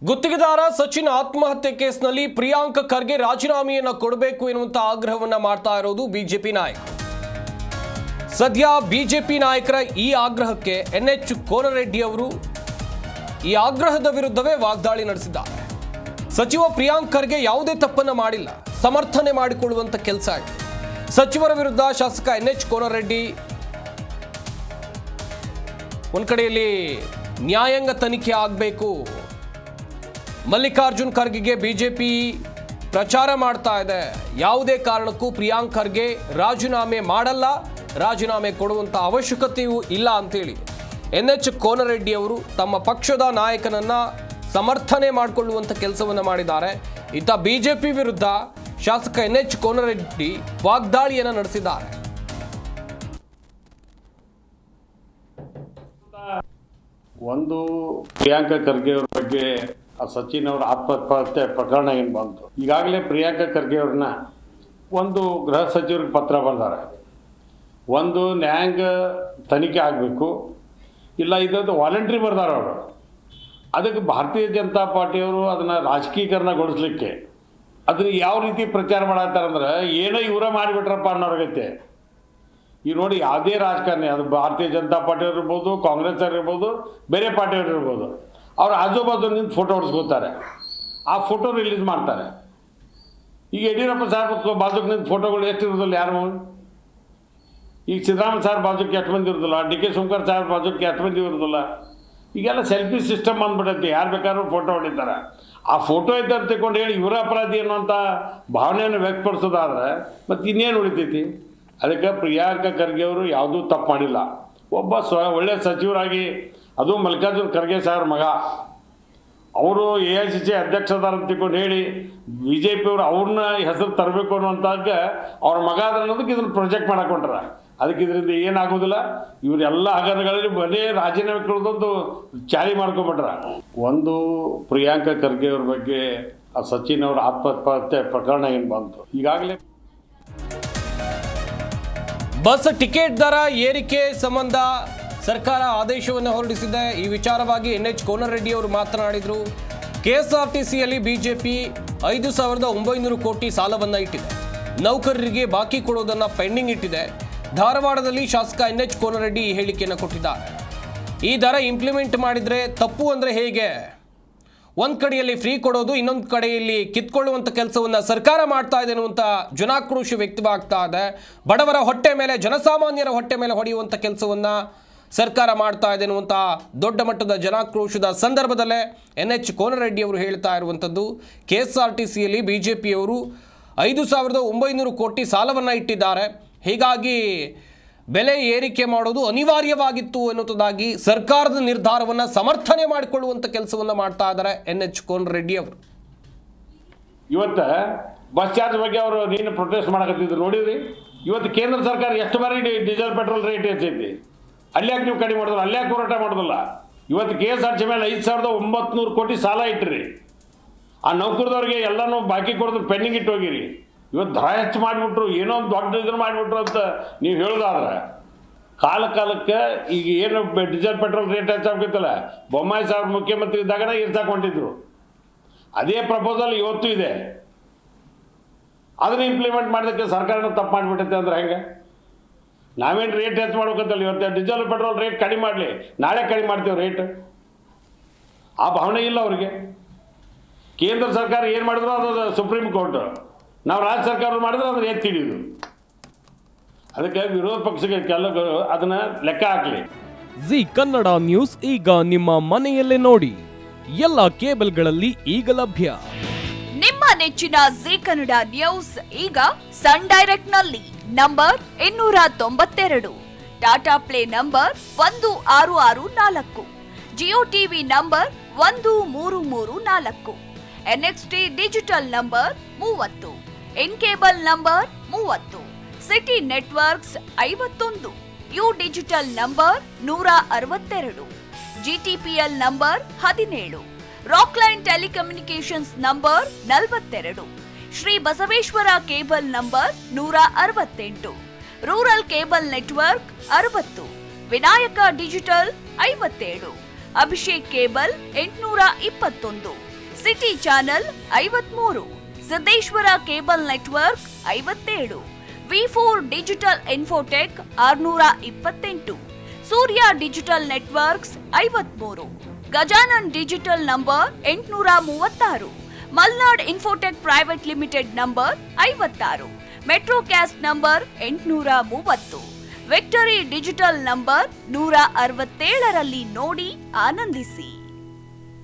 ಗುತ್ತಿಗೆದಾರ ಸಚಿನ್ ಆತ್ಮಹತ್ಯೆ ಕೇಸ್ನಲ್ಲಿ ಪ್ರಿಯಾಂಕ್ ಖರ್ಗೆ ರಾಜೀನಾಮೆಯನ್ನು ಕೊಡಬೇಕು ಎನ್ನುವಂತ ಆಗ್ರಹವನ್ನ ಮಾಡ್ತಾ ಇರೋದು ಬಿಜೆಪಿ ನಾಯಕರು. ಸದ್ಯ ಬಿಜೆಪಿ ನಾಯಕರ ಈ ಆಗ್ರಹಕ್ಕೆ NH ಕೋನರೆಡ್ಡಿ ಅವರು ಈ ಆಗ್ರಹದ ವಿರುದ್ಧವೇ ವಾಗ್ದಾಳಿ ನಡೆಸಿದ್ದಾರೆ. ಸಚಿವ ಪ್ರಿಯಾಂಕ್ ಖರ್ಗೆ ಯಾವುದೇ ತಪ್ಪನ್ನ ಮಾಡಿಲ್ಲ, ಸಮರ್ಥನೆ ಮಾಡಿಕೊಳ್ಳುವಂತ ಕೆಲಸ ಆಗಿದೆ. ಸಚಿವರ ವಿರುದ್ಧ ಶಾಸಕ NH ಕೋನರೆಡ್ಡಿ ಒಂದ್ ಕಡೆಯಲ್ಲಿ ನ್ಯಾಯಾಂಗ ತನಿಖೆ ಆಗಬೇಕು, ಮಲ್ಲಿಕಾರ್ಜುನ್ ಖರ್ಗೆಗೆ ಬಿಜೆಪಿ ಪ್ರಚಾರ ಮಾಡ್ತಾ ಇದೆ, ಯಾವುದೇ ಕಾರಣಕ್ಕೂ ಪ್ರಿಯಾಂಕ್ ಖರ್ಗೆ ರಾಜೀನಾಮೆ ಮಾಡಲ್ಲ, ರಾಜೀನಾಮೆ ಕೊಡುವಂತ ಅವಶ್ಯಕತೆಯೂ ಇಲ್ಲ ಅಂತೇಳಿ NH ಕೋನರೆಡ್ಡಿ ಅವರು ತಮ್ಮ ಪಕ್ಷದ ನಾಯಕನನ್ನ ಸಮರ್ಥನೆ ಮಾಡಿಕೊಳ್ಳುವಂತ ಕೆಲಸವನ್ನ ಮಾಡಿದ್ದಾರೆ. ಇತ್ತ ಬಿಜೆಪಿ ವಿರುದ್ಧ ಶಾಸಕ NH ಕೋನರೆಡ್ಡಿ ವಾಗ್ದಾಳಿಯನ್ನು ನಡೆಸಿದ್ದಾರೆ. ಒಂದು ಪ್ರಿಯಾಂಕ ಖರ್ಗೆ ಅವರ ಬಗ್ಗೆ ಸಚಿನ್ ಅವರ ಆತ್ಮಹತ್ಯೆ ಪ್ರಕರಣ ಏನು ಬಂತು, ಈಗಾಗಲೇ ಪ್ರಿಯಾಂಕ ಖರ್ಗೆ ಅವ್ರನ್ನ ಒಂದು ಗೃಹ ಸಚಿವರಿಗೆ ಪತ್ರ ಬರೆದಾರೆ. ಒಂದು ನ್ಯಾಯಾಂಗ ತನಿಖೆ ಆಗಬೇಕು, ಇಲ್ಲ ಇದೊಂದು ವಾಲಂಟ್ರಿ ಬರ್ದಾರೆ ಅವರು. ಅದಕ್ಕೆ ಭಾರತೀಯ ಜನತಾ ಪಾರ್ಟಿಯವರು ಅದನ್ನು ರಾಜಕೀಕರಣಗೊಳಿಸ್ಲಿಕ್ಕೆ ಅದನ್ನು ಯಾವ ರೀತಿ ಪ್ರಚಾರ ಮಾಡತ್ತಾರಂದ್ರೆ ಏನೋ ಇವರ ಮಾಡಿಬಿಟ್ರಪ್ಪ ಅನ್ನೋರ್ಗತ್ತೆ. ಈಗ ನೋಡಿ, ಯಾವುದೇ ರಾಜಕಾರಣಿ, ಅದು ಭಾರತೀಯ ಜನತಾ ಪಾರ್ಟಿಯವ್ರು ಇರ್ಬೋದು, ಕಾಂಗ್ರೆಸ್ ಅವ್ರು ಇರ್ಬೋದು, ಬೇರೆ ಪಾರ್ಟಿಯವ್ರು ಇರ್ಬೋದು, ಅವ್ರು ಆಜು ನಿಂತು ಫೋಟೋ ಹೊಡ್ಸ್ಕೋತಾರೆ, ಆ ಫೋಟೋ ರಿಲೀಸ್ ಮಾಡ್ತಾರೆ. ಈಗ ಯಡಿಯೂರಪ್ಪ ಸಾಹೇಬ್ ಬಾಜುಕ್ ನಿಂತು ಫೋಟೋಗಳು ಎಷ್ಟು ಇರೋದಿಲ್ಲ ಯಾರು. ಈಗ ಸಿದ್ದರಾಮಯ್ಯ ಸಾಹೇಬ್ ಬಾಜುಕ್ಕೆ ಎಷ್ಟು ಮಂದಿ ಇರೋದಿಲ್ಲ, DK ಶಿವಕುಮಾರ್ ಸಾಹೇಬ್ ಬಾಜುಕ್ಕೆ ಎಷ್ಟು ಮಂದಿ ಇರೋದಿಲ್ಲ. ಈಗೆಲ್ಲ ಸೆಲ್ಫಿ ಸಿಸ್ಟಮ್ ಬಂದ್ಬಿಟ್ಟೈತಿ, ಯಾರು ಬೇಕಾದ್ರೂ ಫೋಟೋ ಹೊಡಿತಾರೆ. ಆ ಫೋಟೋ ಇದ್ದಂತ ತಿಳ್ಕೊಂಡು ಹೇಳಿ ಇವರ ಅಪರಾಧಿ ಅನ್ನೋಂಥ ಭಾವನೆಯನ್ನು ವ್ಯಕ್ತಪಡಿಸೋದಾದ್ರೆ ಮತ್ತು ಇನ್ನೇನು ಉಳಿತೈತಿ. ಅದಕ್ಕೆ ಪ್ರಿಯಾಂಕ ಖರ್ಗೆ ಅವರು ಯಾವುದೂ ತಪ್ಪು ಮಾಡಿಲ್ಲ. ಒಬ್ಬ ಒಳ್ಳೆಯ ಸಚಿವರಾಗಿ, ಅದು ಮಲ್ಲಿಕಾರ್ಜುನ್ ಖರ್ಗೆ ಸಾಹೇಬ್ರ ಮಗ, ಅವರು AICC ಅಧ್ಯಕ್ಷದಾರ ಅಂತ ತಿಳ್ಕೊಂಡು ಹೇಳಿ BJP ಅವರು ಅವ್ರನ್ನ ಹೆಸರು ತರಬೇಕು ಅನ್ನುವಂತಾಗ ಅವ್ರ ಮಗ ಅದ ಅನ್ನೋದಕ್ಕೆ ಇದನ್ನು ಪ್ರೊಜೆಕ್ಟ್ ಮಾಡಕೊಂಡ್ರ. ಅದಕ್ಕೆ ಇದರಿಂದ ಏನಾಗೋದಿಲ್ಲ. ಇವರೆಲ್ಲ ಹಗರಣಗಳಲ್ಲಿ ಬರೀ ರಾಜೀನಾಮೆ ಕೊಡೋದೊಂದು ಚಾರಿ ಮಾಡ್ಕೊಂಬಿಟ್ರ. ಒಂದು ಪ್ರಿಯಾಂಕ ಖರ್ಗೆ ಅವ್ರ ಬಗ್ಗೆ ಸಚಿನ್ ಅವರ ಆತ್ಮಹತ್ಯೆ ಪ್ರಕರಣ ಏನು ಬಂತು, ಈಗಾಗಲೇ ಬಸ್ ಟಿಕೆಟ್ ದರ ಏರಿಕೆ ಸಂಬಂಧ ಸರ್ಕಾರ ಆದೇಶವನ್ನು ಹೊರಡಿಸಿದೆ. ಈ ವಿಚಾರವಾಗಿ NH ಕೋನರೆಡ್ಡಿ ಅವರು ಮಾತನಾಡಿದರು. KSRTCಯಲ್ಲಿ ಬಿಜೆಪಿ 5,900 ಕೋಟಿ ಸಾಲವನ್ನು ಇಟ್ಟಿದೆ, ನೌಕರರಿಗೆ ಬಾಕಿ ಕೊಡೋದನ್ನು ಪೆಂಡಿಂಗ್ ಇಟ್ಟಿದೆ. ಧಾರವಾಡದಲ್ಲಿ ಶಾಸಕ NH ಕೋನರೆಡ್ಡಿ ಈ ಹೇಳಿಕೆಯನ್ನು ಕೊಟ್ಟಿದ್ದಾರೆ. ಈ ದರ ಇಂಪ್ಲಿಮೆಂಟ್ ಮಾಡಿದರೆ ತಪ್ಪು ಅಂದರೆ ಹೇಗೆ? ಒಂದು ಕಡೆಯಲ್ಲಿ ಫ್ರೀ ಕೊಡೋದು, ಇನ್ನೊಂದು ಕಡೆಯಲ್ಲಿ ಕಿತ್ಕೊಳ್ಳುವಂಥ ಕೆಲಸವನ್ನು ಸರ್ಕಾರ ಮಾಡ್ತಾ ಇದೆ ಅನ್ನುವಂಥ ಜನಾಕ್ರೋಶ ವ್ಯಕ್ತವಾಗ್ತಾ ಇದೆ. ಬಡವರ ಹೊಟ್ಟೆ ಮೇಲೆ, ಜನಸಾಮಾನ್ಯರ ಹೊಟ್ಟೆ ಮೇಲೆ ಹೊಡೆಯುವಂಥ ಕೆಲಸವನ್ನು ಸರ್ಕಾರ ಮಾಡ್ತಾ ಇದೆ ಅನ್ನುವಂಥ ದೊಡ್ಡ ಮಟ್ಟದ ಜನಾಕ್ರೋಶದ ಸಂದರ್ಭದಲ್ಲೇ NH ಕೋನರೆಡ್ಡಿ ಅವರು ಹೇಳ್ತಾ ಇರುವಂಥದ್ದು, KSRTCಯಲ್ಲಿ ಬಿಜೆಪಿಯವರು 5,900 ಕೋಟಿ ಸಾಲವನ್ನು ಇಟ್ಟಿದ್ದಾರೆ, ಹೀಗಾಗಿ ಬೆಲೆ ಏರಿಕೆ ಮಾಡೋದು ಅನಿವಾರ್ಯವಾಗಿತ್ತು ಅನ್ನೋದಾಗಿ ಸರ್ಕಾರದ ನಿರ್ಧಾರವನ್ನು ಸಮರ್ಥನೆ ಮಾಡಿಕೊಳ್ಳುವಂಥ ಕೆಲಸವನ್ನು ಮಾಡ್ತಾ ಇದ್ದಾರೆ NH ಕೋನರೆಡ್ಡಿ ಅವರು. ಇವತ್ತು ಬಸ್ ಚಾರ್ಜ್ ಬಗ್ಗೆ ಅವರು ನೀನು ಪ್ರೊಟೆಸ್ಟ್ ಮಾಡಕತ್ತಿದ್ರು ನೋಡಿದ್ರಿ. ಇವತ್ತು ಕೇಂದ್ರ ಸರ್ಕಾರ ಎಷ್ಟು ಬಾರಿ ಡೀಸೆಲ್ ಪೆಟ್ರೋಲ್ ರೇಟ್ ಹೆಚ್ಚೈತಿ, ಅಲ್ಯಾಕೆ ನೀವು ಕಡಿಮೆ ಮಾಡೋದಿಲ್ಲ, ಅಲ್ಯಾಕೆ ಹೋರಾಟ ಮಾಡೋದಿಲ್ಲ. ಇವತ್ತು KSRTC ಮೇಲೆ 5,900 ಕೋಟಿ ಸಾಲ ಇಟ್ಟಿರಿ. ಆ ನೌಕರದವ್ರಿಗೆ ಎಲ್ಲನೂ ಬಾಕಿ ಕೊಡೋದು ಪೆಂಡಿಂಗ್ ಇಟ್ಟು ಹೋಗಿರಿ. ಇವತ್ತು ದರ ಹೆಚ್ಚು ಮಾಡಿಬಿಟ್ರು, ಏನೋ ಒಂದು ದೊಡ್ಡ ಇದನ್ನು ಮಾಡಿಬಿಟ್ರು ಅಂತ ನೀವು ಹೇಳೋದಾದ್ರೆ, ಕಾಲಕ್ಕೆ ಈಗ ಏನು ಡೀಸೆಲ್ ಪೆಟ್ರೋಲ್ ರೇಟ್ ಹೆಚ್ಚಾಗ್ಬೇಕಲ್ಲ, ಬೊಮ್ಮಾಯಿ ಸಾಹೇಬ್ ಮುಖ್ಯಮಂತ್ರಿ ಇದ್ದಾಗನೇ ಇರ್ಸಕ್ಕೆ ಹೊಂಟಿದ್ರು. ಅದೇ ಪ್ರಪೋಸಲ್ ಇವತ್ತು ಇದೆ. ಅದನ್ನು ಇಂಪ್ಲಿಮೆಂಟ್ ಮಾಡೋದಕ್ಕೆ ಸರ್ಕಾರನ ತಪ್ಪು ಮಾಡಿಬಿಟ್ಟೈತೆ ಅಂದ್ರೆ ಹೆಂಗೆ? ನಾವೇನು ರೇಟ್ ಹೆಚ್ಚು ಮಾಡ್ಬೇಕಂತಲ್ಲ, ಇವತ್ತು ಡೀಸೆಲ್ ಪೆಟ್ರೋಲ್ ರೇಟ್ ಕಡಿಮೆ ಮಾಡಲಿ, ನಾಳೆ ಕಡಿಮೆ ಮಾಡ್ತೀವಿ ರೇಟ್. ಆ ಭಾವನೆ ಇಲ್ಲ ಅವ್ರಿಗೆ. ಕೇಂದ್ರ ಸರ್ಕಾರ ಏನು ಮಾಡಿದ್ರು ಅದು ಸುಪ್ರೀಂ ಕೋರ್ಟ್, ನಾವು ರಾಜ್ಯ ಸರ್ಕಾರ ಮಾಡಿದ್ರೆ ಅದನ್ನು ಎತ್ತಿ ಹಿಡಿಯೋದು. ಅದಕ್ಕೆ ವಿರೋಧ ಪಕ್ಷಕ್ಕೆ ಕೆಲವರು ಅದನ್ನು ಲೆಕ್ಕ ಹಾಕಲಿ. ಜಿ ಕನ್ನಡ ನ್ಯೂಸ್ ಈಗ ನಿಮ್ಮ ಮನೆಯಲ್ಲೇ ನೋಡಿ, ಎಲ್ಲ ಕೇಬಲ್ಗಳಲ್ಲಿ ಈಗ ಲಭ್ಯ. ನಿಮ್ಮ ನೆಚ್ಚಿನ ಜಿ ಕನ್ನಡ ನ್ಯೂಸ್ ಈಗ ಸನ್ ಡೈರೆಕ್ಟ್ ನಲ್ಲಿ number 292, Tata play number 1664, Jio TV number 1334, NXT digital number 30, in cable number 30, city networks 51, U digital number 162, GTPL number 17, Rockline telecommunications number 42, Shri Basaveshwara cable number 168, rural cable network 60, Vinayaka digital 57, Abhishek cable 821, city channel 53, Siddeshwara cable network 57, V4 digital Infotech 628, Surya digital networks 53, Gajanan digital number 836, Malnad infotech private limited number 56, Metrocast number 830, victory digital number 167ರಲ್ಲಿ ನೋಡಿ ಆನಂದಿಸಿ.